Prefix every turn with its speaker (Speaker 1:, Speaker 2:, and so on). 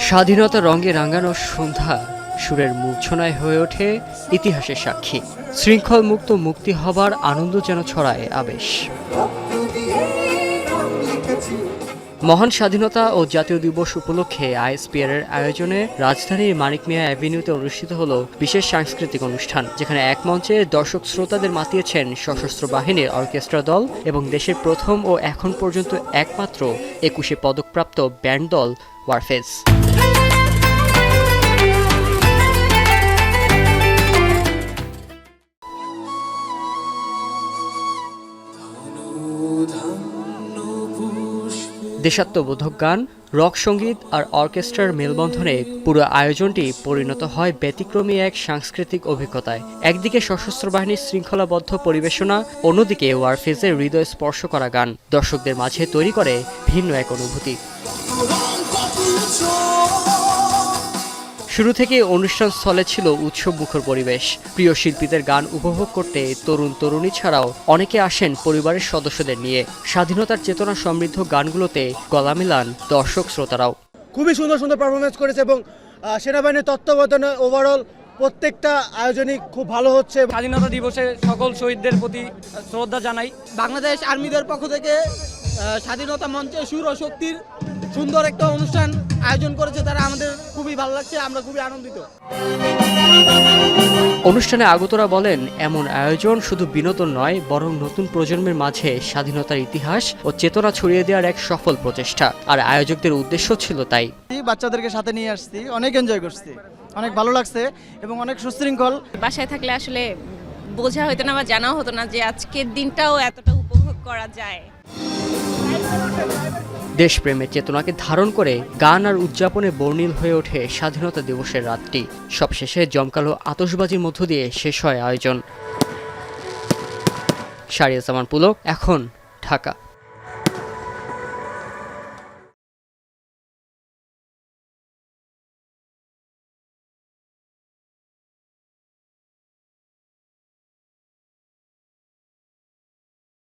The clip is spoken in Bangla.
Speaker 1: স্বাধীনতা রঙে রাঙানো সন্ধ্যা সুরের মূর্ছনায় হয়ে ওঠে ইতিহাসের সাক্ষী। শৃঙ্খল মুক্ত মুক্তি হবার আনন্দ যেন ছড়ায় আবেশ। মহান স্বাধীনতা ও জাতীয় দিবস উপলক্ষে আইএসপিআর এর আয়োজনে রাজধানীর মানিক মিয়া অ্যাভিনিউতে অনুষ্ঠিত হলো বিশেষ সাংস্কৃতিক অনুষ্ঠান, যেখানে এক মঞ্চে দর্শক শ্রোতাদের মাতিয়েছেন সশস্ত্র বাহিনীর অর্কেস্ট্রা দল এবং দেশের প্রথম ও এখন পর্যন্ত একমাত্র 21 পদকপ্রাপ্ত ব্যান্ড দল ওয়ারফেজ। দেশাত্মবোধক গান, রক সঙ্গীত আর অর্কেস্ট্রার মেলবন্ধনে পুরো আয়োজনটি পরিণত হয় ব্যতিক্রমী এক সাংস্কৃতিক অভিজ্ঞতায়। একদিকে সশস্ত্র বাহিনীর শৃঙ্খলাবদ্ধ পরিবেশনা, অন্যদিকে ওয়ারফেজের হৃদয় স্পর্শ করা গান দর্শকদের মাঝে তৈরি করে ভিন্ন এক অনুভূতি। শুরু থেকে অনুষ্ঠান স্থলে ছিল উৎসব মুখর পরিবেশ। প্রিয় শিল্পীদের গান উপভোগ করতে তরুণ তরুণী ছাড়াও অনেকে আসেন পরিবারের সদস্যদের নিয়ে। স্বাধীনতার চেতনা সমৃদ্ধ গানগুলোতে গলা মিলান দর্শক শ্রোতারাও।
Speaker 2: খুবই সুন্দর সুন্দর পারফরমেন্স করেছে এবং সেনাবাহিনীর তত্ত্বাবধানে ওভারঅল প্রত্যেকটা আয়োজনই খুব ভালো হচ্ছে।
Speaker 3: স্বাধীনতা দিবসে সকল শহীদদের প্রতি শ্রদ্ধা জানাই।
Speaker 4: বাংলাদেশ আর্মিদের পক্ষ থেকে স্বাধীনতা মঞ্চে সুর ও শক্তির সুন্দর একটা অনুষ্ঠান আয়োজন করেছে, তারা আমাদের খুবই ভালো লাগছে, আমরা খুবই আনন্দিত।
Speaker 1: অনুষ্ঠানে আগতরা বলেন, এমন আয়োজন শুধু বিনোদন নয়, বরং নতুন প্রজন্মের মাঝে স্বাধীনতার ইতিহাস ও চেতনা ছড়িয়ে দেওয়ার এক সফল প্রচেষ্টা। আর আয়োজকদের উদ্দেশ্য ছিল তাই।
Speaker 4: বাচ্চাদেরকে সাথে নিয়ে আসছি, অনেক এনজয় করছি, অনেক ভালো লাগছে এবং অনেক সুশৃঙ্খল।
Speaker 5: বাসায় থাকলে আসলে বোঝা হতো না বা জানাও হতো না যে আজকের দিনটাও এতটা উপভোগ করা যায়।
Speaker 1: দেশপ্রেমের চেতনাকে ধারণ করে গান আর উদযাপনে বর্ণিল হয়ে ওঠে স্বাধীনতা দিবসের রাতটি। সবশেষে জমকালো আতশবাজির মধ্য দিয়ে শেষ হয় আয়োজন। শাহরিয়ার জামান পুলক, এখন, ঢাকা।